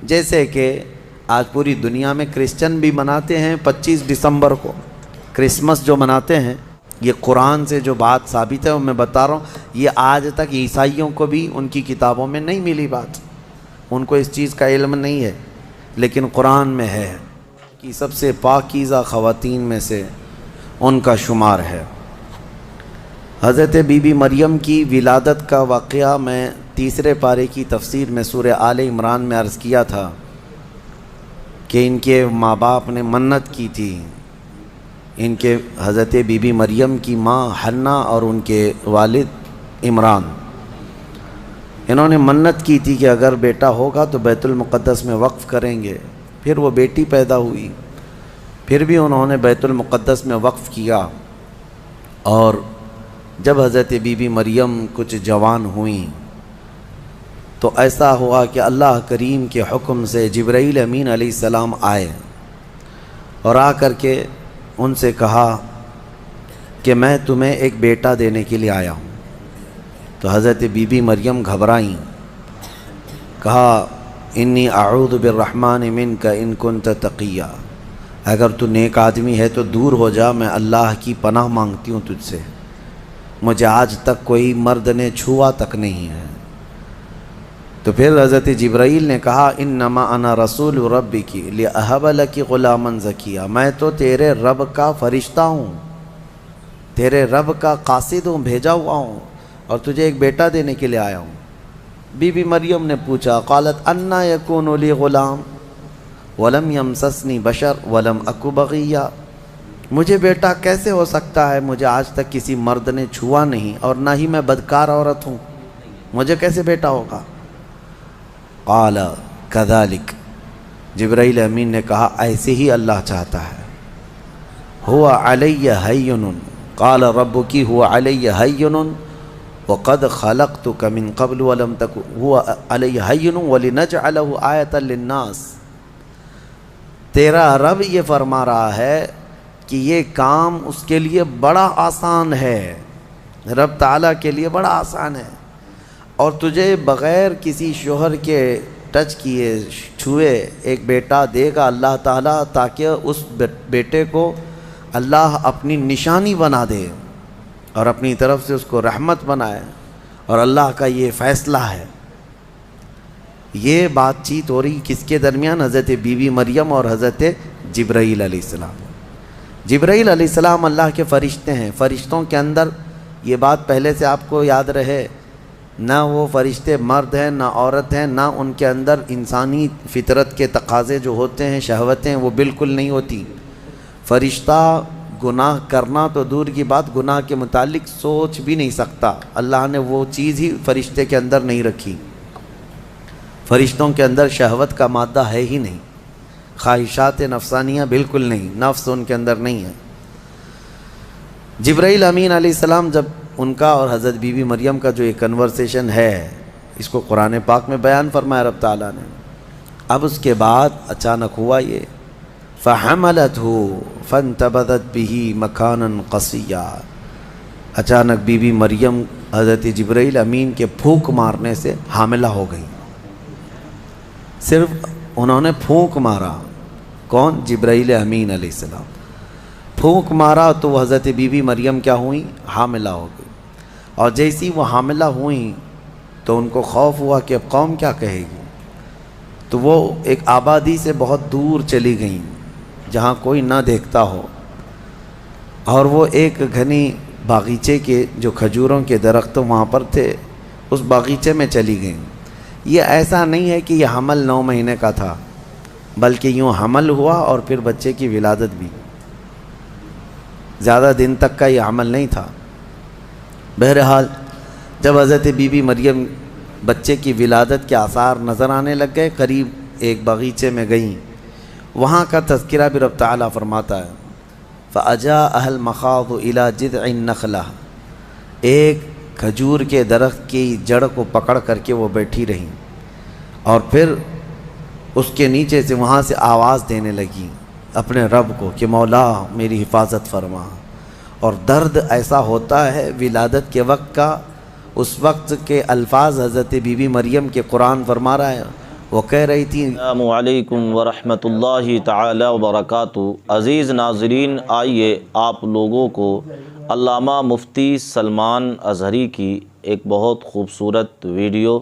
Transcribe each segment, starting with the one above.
جیسے کہ آج پوری دنیا میں کرسچن بھی مناتے ہیں 25 دسمبر کو کرسمس جو مناتے ہیں، یہ قرآن سے جو بات ثابت ہے وہ میں بتا رہا ہوں، یہ آج تک عیسائیوں کو بھی ان کی کتابوں میں نہیں ملی بات، ان کو اس چیز کا علم نہیں ہے، لیکن قرآن میں ہے کہ سب سے پاکیزہ خواتین میں سے ان کا شمار ہے۔ حضرت بی بی مریم کی ولادت کا واقعہ میں تیسرے پارے کی تفسیر میں سورہ آل عمران میں عرض کیا تھا کہ ان کے ماں باپ نے منت کی تھی، ان کے حضرت بی بی مریم کی ماں حنا اور ان کے والد عمران، انہوں نے منت کی تھی کہ اگر بیٹا ہوگا تو بیت المقدس میں وقف کریں گے۔ پھر وہ بیٹی پیدا ہوئی، پھر بھی انہوں نے بیت المقدس میں وقف کیا، اور جب حضرت بی بی مریم کچھ جوان ہوئیں تو ایسا ہوا کہ اللہ کریم کے حکم سے جبرائیل امین علیہ السلام آئے اور آ کر کے ان سے کہا کہ میں تمہیں ایک بیٹا دینے کے لیے آیا ہوں۔ تو حضرت بی بی مریم گھبرائیں، کہا انی اعوذ بالرحمن منک ان کنت تقیا، اگر تو نیک آدمی ہے تو دور ہو جا، میں اللہ کی پناہ مانگتی ہوں تجھ سے، مجھے آج تک کوئی مرد نے چھوا تک نہیں ہے۔ تو پھر حضرت جبرائیل نے کہا انما انا رسول ربک لاہب لک غلاما زکیا، میں تو تیرے رب کا فرشتہ ہوں، تیرے رب کا قاصد ہوں، بھیجا ہوا ہوں، اور تجھے ایک بیٹا دینے کے لیے آیا ہوں۔ بی بی مریم نے پوچھا، قالت انا یکون لی غلام ولم یمسسنی بشر ولم اک بغیا، مجھے بیٹا کیسے ہو سکتا ہے، مجھے آج تک کسی مرد نے چھوا نہیں اور نہ ہی میں بدکار عورت ہوں، مجھے کیسے بیٹا ہوگا؟ قال کذالک، جبرائیل امین نے کہا ایسے ہی اللہ چاہتا ہے۔ هو علی ہین، قال ربک هو علی ہین وقد خلقتک من قبل ولم تک هو علی ہین ولنجعلہ آیۃ للناس، تیرا رب یہ فرما رہا ہے کہ یہ کام اس کے لیے بڑا آسان ہے، رب تعالیٰ کے لیے بڑا آسان ہے، اور تجھے بغیر کسی شوہر کے ٹچ کیے چھوئے ایک بیٹا دے گا اللہ تعالیٰ، تاکہ اس بیٹے کو اللہ اپنی نشانی بنا دے اور اپنی طرف سے اس کو رحمت بنائے، اور اللہ کا یہ فیصلہ ہے۔ یہ بات چیت ہو رہی کس کے درمیان؟ حضرت بی بی مریم اور حضرت جبرائیل علیہ السلام۔ جبرائیل علیہ السلام اللہ کے فرشتے ہیں، فرشتوں کے اندر یہ بات پہلے سے آپ کو یاد رہے، نہ وہ فرشتے مرد ہیں نہ عورت ہیں، نہ ان کے اندر انسانی فطرت کے تقاضے جو ہوتے ہیں، شہوتیں، وہ بالکل نہیں ہوتی۔ فرشتہ گناہ کرنا تو دور کی بات، گناہ کے متعلق سوچ بھی نہیں سکتا، اللہ نے وہ چیز ہی فرشتے کے اندر نہیں رکھی، فرشتوں کے اندر شہوت کا مادہ ہے ہی نہیں، خواہشات نفسانیہ بالکل نہیں، نفس ان کے اندر نہیں ہے۔ جبرائیل امین علیہ السلام جب ان کا اور حضرت بی بی مریم کا جو یہ کنورسیشن ہے، اس کو قرآن پاک میں بیان فرمایا رب تعالیٰ نے۔ اب اس کے بعد اچانک ہوا یہ، فَحَمَلَتْهُ فَانْتَبَذَتْ بِهِ مَكَانًا قَصِيًّا، اچانک بی بی مریم حضرت جبرائیل امین کے پھونک مارنے سے حاملہ ہو گئی، صرف انہوں نے پھونک مارا، کون؟ جبرائیل امین علیہ السلام، پھونک مارا تو حضرت بی بی مریم کیا ہوئیں؟ حاملہ ہو گئی، اور جیسی وہ حاملہ ہوئیں تو ان کو خوف ہوا کہ اب قوم کیا کہے گی، تو وہ ایک آبادی سے بہت دور چلی گئیں جہاں کوئی نہ دیکھتا ہو، اور وہ ایک گھنی باغیچے کے جو کھجوروں کے درخت وہاں پر تھے، اس باغیچے میں چلی گئیں۔ یہ ایسا نہیں ہے کہ یہ حمل 9 مہینے کا تھا، بلکہ یوں حمل ہوا اور پھر بچے کی ولادت بھی، زیادہ دن تک کا یہ عمل نہیں تھا۔ بہرحال جب حضرت بی بی مریم بچے کی ولادت کے آثار نظر آنے لگ گئے، قریب ایک باغیچے میں گئیں، وہاں کا تذکرہ بھی رب تعالیٰ فرماتا ہے فَأَجَاءَهَا الْمَخَاضُ إِلَى جِذْعِ النَّخْلَةِ، ایک کھجور کے درخت کی جڑ کو پکڑ کر کے وہ بیٹھی رہیں، اور پھر اس کے نیچے سے وہاں سے آواز دینے لگی اپنے رب کو کہ مولا میری حفاظت فرما۔ اور درد ایسا ہوتا ہے ولادت کے وقت کا، اس وقت کے الفاظ حضرت بی بی مریم کے قرآن فرما رہا ہے وہ کہہ رہی تھی السلام علیکم ورحمۃ اللہ تعالی وبرکاتہ۔ عزیز ناظرین، آئیے آپ لوگوں کو علامہ مفتی سلمان اظہری کی ایک بہت خوبصورت ویڈیو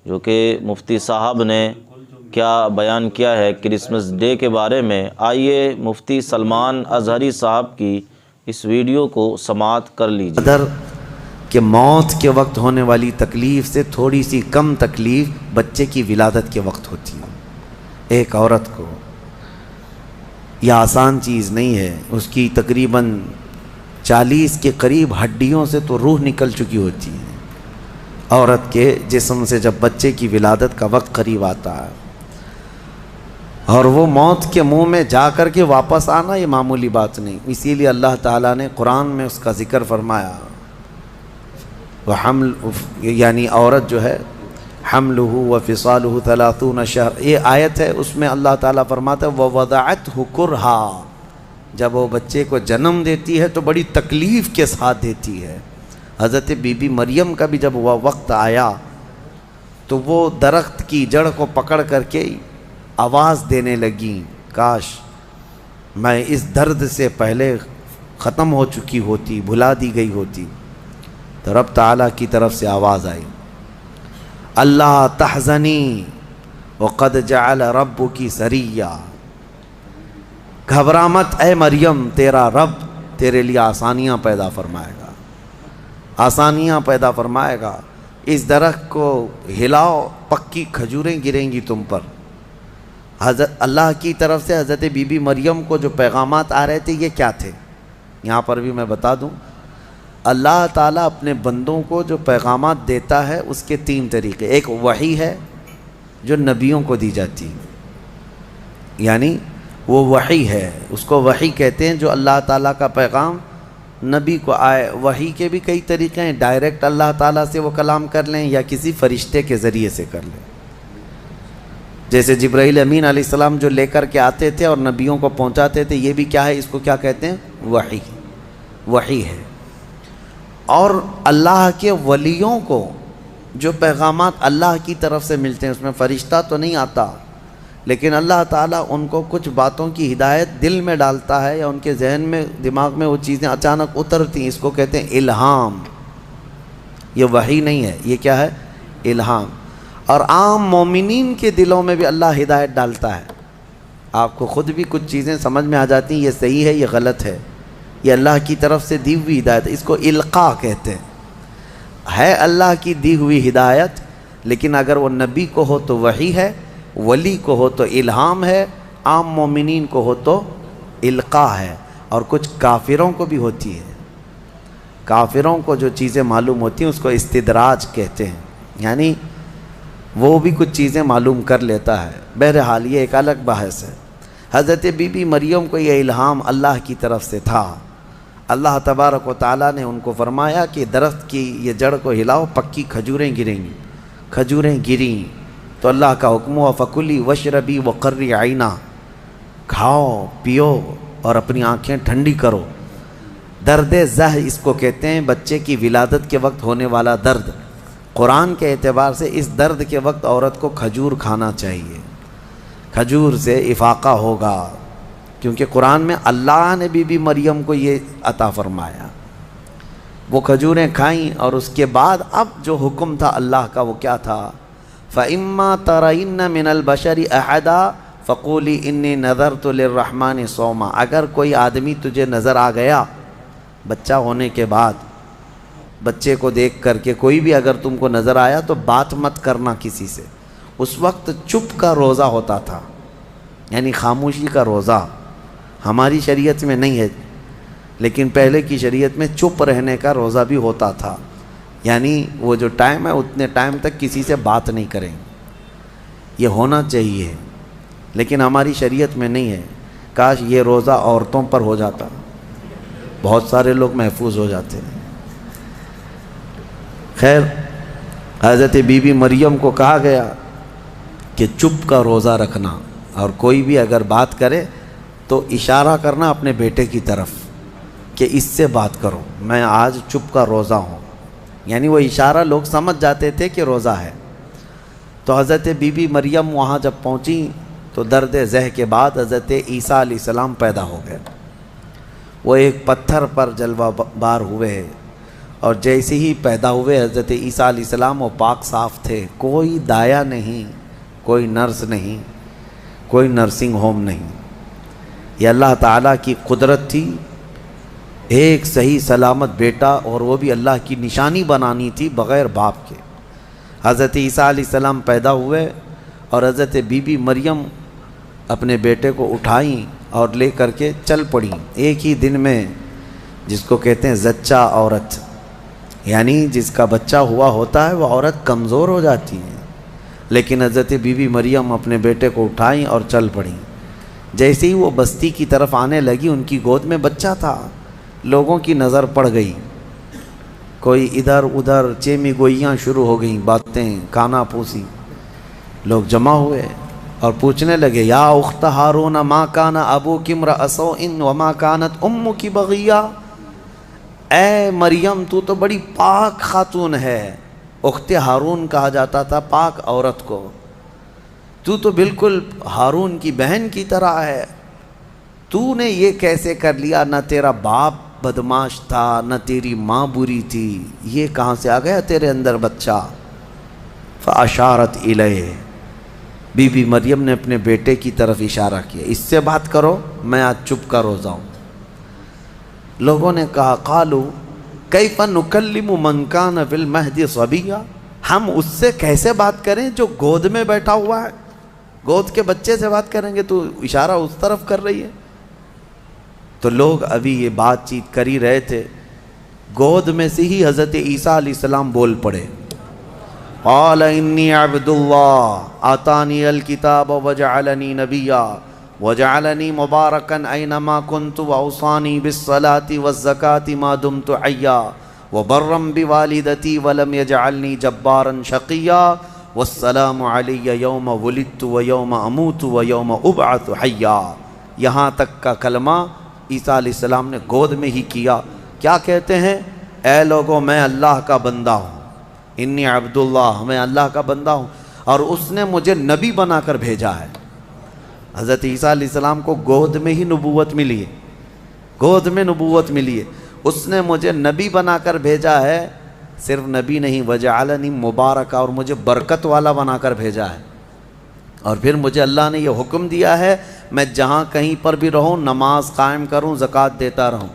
جو کہ مفتی صاحب نے کیا بیان کیا ہے کرسمس ڈے کے بارے میں، آئیے مفتی سلمان اظہری صاحب کی اس ویڈیو کو سماعت کر لیجیے۔ قدر کہ موت کے وقت ہونے والی تکلیف سے تھوڑی سی کم تکلیف بچے کی ولادت کے وقت ہوتی ہے۔ ایک عورت کو یہ آسان چیز نہیں ہے، اس کی تقریباً 40 کے قریب ہڈیوں سے تو روح نکل چکی ہوتی ہے عورت کے جسم سے جب بچے کی ولادت کا وقت قریب آتا ہے، اور وہ موت کے منہ میں جا کر کے واپس آنا یہ معمولی بات نہیں۔ اسی لیے اللہ تعالیٰ نے قرآن میں اس کا ذکر فرمایا، وحمل یعنی عورت جو ہے حملہ وفصالہ 30 شہر، یہ آیت ہے، اس میں اللہ تعالیٰ فرماتا ہے ووضعتہ کرہا، جب وہ بچے کو جنم دیتی ہے تو بڑی تکلیف کے ساتھ دیتی ہے۔ حضرت بی بی مریم کا بھی جب وہ وقت آیا تو وہ درخت کی جڑ کو پکڑ کر کے آواز دینے لگیں، کاش میں اس درد سے پہلے ختم ہو چکی ہوتی، بھلا دی گئی ہوتی۔ تو رب تعالیٰ کی طرف سے آواز آئی، اللہ تحزنی وقد جعل ربکی سریا، گھبرا مت اے مریم، تیرا رب تیرے لیے آسانیاں پیدا فرمائے گا، آسانیاں پیدا فرمائے گا۔ اس درخت کو ہلاؤ، پکی کھجوریں گریں گی تم پر۔ حضرت اللہ کی طرف سے حضرت بی بی مریم کو جو پیغامات آ رہے تھے یہ کیا تھے، یہاں پر بھی میں بتا دوں۔ اللہ تعالیٰ اپنے بندوں کو جو پیغامات دیتا ہے اس کے 3 طریقے، ایک وحی ہے جو نبیوں کو دی جاتی ہے، یعنی وہ وحی ہے، اس کو وحی کہتے ہیں، جو اللہ تعالیٰ کا پیغام نبی کو آئے۔ وحی کے بھی کئی طریقے ہیں، ڈائریکٹ اللہ تعالیٰ سے وہ کلام کر لیں یا کسی فرشتے کے ذریعے سے کر لیں، جیسے جبرائیل امین علیہ السلام جو لے کر کے آتے تھے اور نبیوں کو پہنچاتے تھے، یہ بھی کیا ہے، اس کو کیا کہتے ہیں، وحی، وحی ہے۔ اور اللہ کے ولیوں کو جو پیغامات اللہ کی طرف سے ملتے ہیں، اس میں فرشتہ تو نہیں آتا، لیکن اللہ تعالیٰ ان کو کچھ باتوں کی ہدایت دل میں ڈالتا ہے یا ان کے ذہن میں، دماغ میں وہ چیزیں اچانک اترتی ہیں، اس کو کہتے ہیں الہام۔ یہ وحی نہیں ہے، یہ کیا ہے، الہام۔ اور عام مومنین کے دلوں میں بھی اللہ ہدایت ڈالتا ہے، آپ کو خود بھی کچھ چیزیں سمجھ میں آ جاتی ہیں، یہ صحیح ہے یہ غلط ہے، یہ اللہ کی طرف سے دی ہوئی ہدایت، اس کو القاء کہتے ہیں۔ ہے اللہ کی دی ہوئی ہدایت، لیکن اگر وہ نبی کو ہو تو وحی ہے، ولی کو ہو تو الہام ہے، عام مومنین کو ہو تو القاء ہے۔ اور کچھ کافروں کو بھی ہوتی ہے، کافروں کو جو چیزیں معلوم ہوتی ہیں اس کو استدراج کہتے ہیں، یعنی وہ بھی کچھ چیزیں معلوم کر لیتا ہے۔ بہرحال یہ ایک الگ بحث ہے۔ حضرت بی بی مریم کو یہ الہام اللہ کی طرف سے تھا، اللہ تبارک و تعالیٰ نے ان کو فرمایا کہ درخت کی یہ جڑ کو ہلاؤ، پکی کھجوریں گریں گی۔ کھجوریں گریں تو اللہ کا حکم ہوا فکلی وشربی وقری عینا، کھاؤ پیو اور اپنی آنکھیں ٹھنڈی کرو۔ درد زہ اس کو کہتے ہیں، بچے کی ولادت کے وقت ہونے والا درد۔ قرآن کے اعتبار سے اس درد کے وقت عورت کو کھجور کھانا چاہیے، کھجور سے افاقہ ہوگا، کیونکہ قرآن میں اللہ نے بی بی مریم کو یہ عطا فرمایا۔ وہ کھجوریں کھائیں اور اس کے بعد اب جو حکم تھا اللہ کا وہ کیا تھا، فَإِمَّا تَرَيِنَّ مِنَ الْبَشَرِ أَحَدًا فَقُولِي إِنِّي نَذَرْتُ لِلرَّحْمَنِ صَوْمًا، اگر کوئی آدمی تجھے نظر آ گیا بچہ ہونے کے بعد، بچے کو دیکھ کر کے کوئی بھی اگر تم کو نظر آیا تو بات مت کرنا کسی سے۔ اس وقت چپ کا روزہ ہوتا تھا، یعنی خاموشی کا روزہ، ہماری شریعت میں نہیں ہے لیکن پہلے کی شریعت میں چپ رہنے کا روزہ بھی ہوتا تھا، یعنی وہ جو ٹائم ہے اتنے ٹائم تک کسی سے بات نہیں کریں، یہ ہونا چاہیے، لیکن ہماری شریعت میں نہیں ہے۔ کاش یہ روزہ عورتوں پر ہو جاتا، بہت سارے لوگ محفوظ ہو جاتے ہیں۔ خیر، حضرت بی بی مریم کو کہا گیا کہ چپ کا روزہ رکھنا، اور کوئی بھی اگر بات کرے تو اشارہ کرنا اپنے بیٹے کی طرف کہ اس سے بات کرو، میں آج چپ کا روزہ ہوں، یعنی وہ اشارہ لوگ سمجھ جاتے تھے کہ روزہ ہے۔ تو حضرت بی بی مریم وہاں جب پہنچی تو درد ذہ کے بعد حضرت عیسیٰ علیہ السلام پیدا ہو گئے۔ وہ ایک پتھر پر جلوہ بار ہوئے اور جیسے ہی پیدا ہوئے حضرت عیسیٰ علیہ السلام وہ پاک صاف تھے، کوئی دایا نہیں، کوئی نرس نہیں، کوئی نرسنگ ہوم نہیں۔ یہ اللہ تعالیٰ کی قدرت تھی، ایک صحیح سلامت بیٹا، اور وہ بھی اللہ کی نشانی بنانی تھی بغیر باپ کے۔ حضرت عیسیٰ علیہ السلام پیدا ہوئے اور حضرت بی بی مریم اپنے بیٹے کو اٹھائیں اور لے کر کے چل پڑیں ایک ہی دن میں، جس کو کہتے ہیں زچہ عورت، یعنی جس کا بچہ ہوا ہوتا ہے وہ عورت کمزور ہو جاتی ہے، لیکن حضرت بی بی مریم اپنے بیٹے کو اٹھائیں اور چل پڑیں۔ جیسے ہی وہ بستی کی طرف آنے لگی، ان کی گود میں بچہ تھا، لوگوں کی نظر پڑ گئی، کوئی ادھر ادھر چیمی گوئیاں شروع ہو گئیں، باتیں کانا پوسی، لوگ جمع ہوئے اور پوچھنے لگے یا اخت ہارون ما کان ابوک امرأ سوء وما کانت امک بغیہ، اے مریم تو تو بڑی پاک خاتون ہے، اخت ہارون کہا جاتا تھا پاک عورت کو، تو بالکل ہارون کی بہن کی طرح ہے، تو نے یہ کیسے کر لیا؟ نہ تیرا باپ بدماش تھا، نہ تیری ماں بری تھی، یہ کہاں سے آ گیا تیرے اندر بچہ؟ فاشارت الیہ، بی بی مریم نے اپنے بیٹے کی طرف اشارہ کیا، اس سے بات کرو، میں آج چپ کا روزہ ہوں۔ لوگوں نے کہا قالوا کیف نکلم من کان فی المہد صبیا، ہم اس سے کیسے بات کریں جو گود میں بیٹھا ہوا ہے؟ گود کے بچے سے بات کریں گے؟ تو اشارہ اس طرف کر رہی ہے۔ تو لوگ ابھی یہ بات چیت کر ہی رہے تھے، گود میں سے ہی حضرت عیسیٰ علیہ السلام بول پڑے، قال انی عبد اللہ آتانی الکتاب وجعلنی نبیا وجعلنی مبارکا اینما کنت واوصانی بالصلاة والزکاة ما دمت حیا وبرا بوالدتی ولم یجعلنی جبارا شقیا والسلام علی یوم ولدت ویوم اموت ویوم ابعث حیا۔ یہاں تک کا کلمہ عیسیٰ علیہ السلام نے گود میں ہی کیا۔ کیا کہتے ہیں؟ اے لوگوں، میں اللہ کا بندہ ہوں، انی عبداللہ، میں اللہ کا بندہ ہوں، اور اس نے مجھے نبی بنا کر بھیجا ہے۔ حضرت عیسیٰ علیہ السلام کو گود میں ہی نبوت ملی ہے، گود میں نبوت ملی ہے، اس نے مجھے نبی بنا کر بھیجا ہے۔ صرف نبی نہیں، وجعلنی مبارکہ، اور مجھے برکت والا بنا کر بھیجا ہے۔ اور پھر مجھے اللہ نے یہ حکم دیا ہے میں جہاں کہیں پر بھی رہوں نماز قائم کروں، زکوٰۃ دیتا رہوں،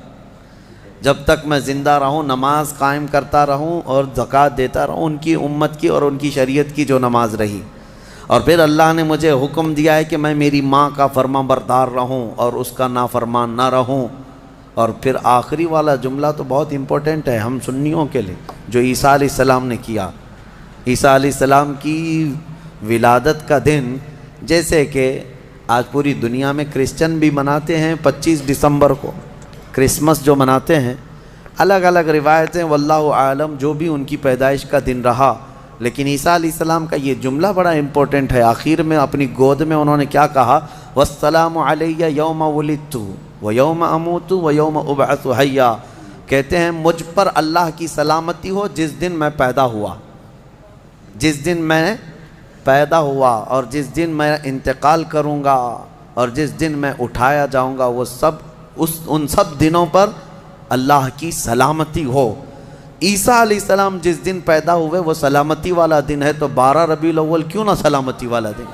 جب تک میں زندہ رہوں نماز قائم کرتا رہوں اور زکوٰۃ دیتا رہوں، ان کی امت کی اور ان کی شریعت کی جو نماز رہی۔ اور پھر اللہ نے مجھے حکم دیا ہے کہ میں میری ماں کا فرما بردار رہوں اور اس کا نافرمان نہ رہوں۔ اور پھر آخری والا جملہ تو بہت امپورٹنٹ ہے ہم سنیوں کے لیے، جو عیسیٰ علیہ السلام نے کیا۔ عیسیٰ علیہ السلام کی ولادت کا دن، جیسے کہ آج پوری دنیا میں کرسچن بھی مناتے ہیں 25 دسمبر کو، کرسمس جو مناتے ہیں، الگ الگ روایتیں واللہ عالم جو بھی ان کی پیدائش کا دن رہا، لیکن عیسیٰ علیہ السلام کا یہ جملہ بڑا امپورٹنٹ ہے۔ آخر میں اپنی گود میں انہوں نے کیا کہا؟ والسلام علی یوم ولدت ویوم اموت ویوم ابعث حیا، کہتے ہیں مجھ پر اللہ کی سلامتی ہو جس دن میں پیدا ہوا، جس دن میں پیدا ہوا، اور جس دن میں انتقال کروں گا، اور جس دن میں اٹھایا جاؤں گا، وہ سب ان سب دنوں پر اللہ کی سلامتی ہو۔ عیسیٰ علیہ السلام جس دن پیدا ہوئے وہ سلامتی والا دن ہے، تو 12 ربیع الاول کیوں نہ سلامتی والا دن؟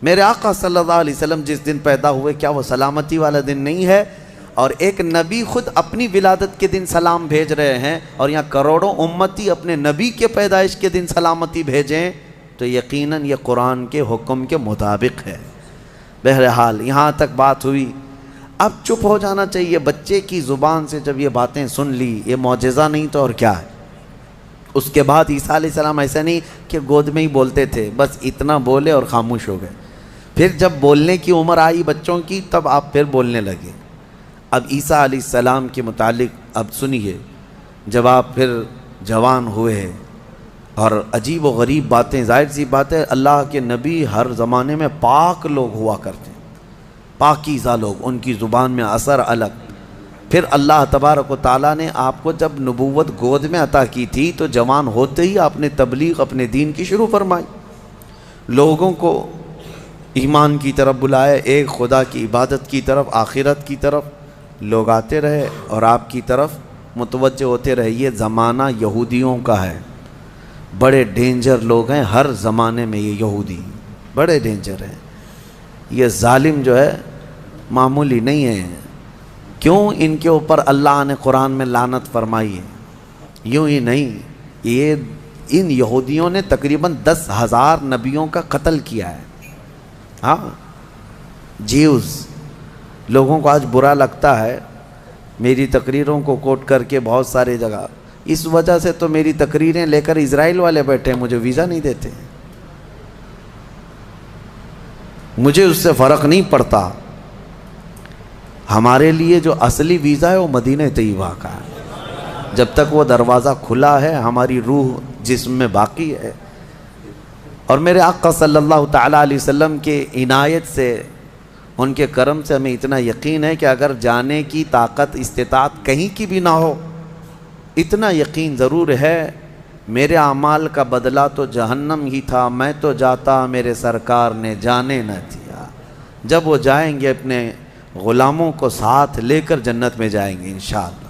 میرے آقا صلی اللہ علیہ وسلم جس دن پیدا ہوئے کیا وہ سلامتی والا دن نہیں ہے؟ اور ایک نبی خود اپنی ولادت کے دن سلام بھیج رہے ہیں، اور یہاں کروڑوں امتی اپنے نبی کے پیدائش کے دن سلامتی بھیجیں، تو یقیناً یہ قرآن کے حکم کے مطابق ہے۔ بہرحال یہاں تک بات ہوئی، اب چپ ہو جانا چاہیے۔ بچے کی زبان سے جب یہ باتیں سن لی، یہ معجزہ نہیں تو اور کیا ہے؟ اس کے بعد عیسیٰ علیہ السلام ایسا نہیں کہ گود میں ہی بولتے تھے، بس اتنا بولے اور خاموش ہو گئے۔ پھر جب بولنے کی عمر آئی بچوں کی، تب آپ پھر بولنے لگے۔ اب عیسیٰ علیہ السلام کے متعلق اب سنیے، جب آپ پھر جوان ہوئے اور عجیب و غریب باتیں، ظاہر سی بات ہے اللہ کے نبی ہر زمانے میں پاک لوگ ہوا کرتے ہیں، پاکیزہ لوگ، ان کی زبان میں اثر الگ، پھر اللہ تبارک و تعالیٰ نے آپ کو جب نبوت گود میں عطا کی تھی تو جوان ہوتے ہی آپ نے تبلیغ اپنے دین کی شروع فرمائی، لوگوں کو ایمان کی طرف بلائے، ایک خدا کی عبادت کی طرف، آخرت کی طرف لوگ آتے رہے اور آپ کی طرف متوجہ ہوتے رہے۔ یہ زمانہ یہودیوں کا ہے، بڑے ڈینجر لوگ ہیں ہر زمانے میں، یہ یہودی بڑے ڈینجر ہیں۔ یہ ظالم جو ہے معمولی نہیں ہے، کیوں ان کے اوپر اللہ نے قرآن میں لعنت فرمائی ہے؟ یوں ہی نہیں، یہ ان یہودیوں نے تقریباً 10,000 نبیوں کا قتل کیا ہے۔ ہاں، جیوز لوگوں کو آج برا لگتا ہے میری تقریروں کو کوٹ کر کے بہت سارے جگہ، اس وجہ سے تو میری تقریریں لے کر اسرائیل والے بیٹھے ہیں، مجھے ویزا نہیں دیتے، مجھے اس سے فرق نہیں پڑتا۔ ہمارے لیے جو اصلی ویزا ہے وہ مدینہ طیبہ کا ہے، جب تک وہ دروازہ کھلا ہے ہماری روح جسم میں باقی ہے۔ اور میرے آقا صلی اللہ تعالیٰ علیہ وسلم کے عنایت سے، ان کے کرم سے ہمیں اتنا یقین ہے کہ اگر جانے کی طاقت استطاعت کہیں کی بھی نہ ہو، اتنا یقین ضرور ہے میرے اعمال کا بدلہ تو جہنم ہی تھا، میں تو جاتا میرے سرکار نے جانے نہ دیا۔ جب وہ جائیں گے اپنے غلاموں کو ساتھ لے کر جنت میں جائیں گے انشاءاللہ۔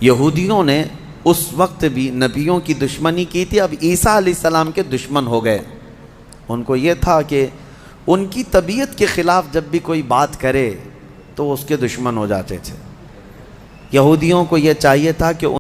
یہودیوں نے اس وقت بھی نبیوں کی دشمنی کی تھی، اب عیسیٰ علیہ السلام کے دشمن ہو گئے۔ ان کو یہ تھا کہ ان کی طبیعت کے خلاف جب بھی کوئی بات کرے تو اس کے دشمن ہو جاتے تھے۔ یہودیوں کو یہ چاہیے تھا کہ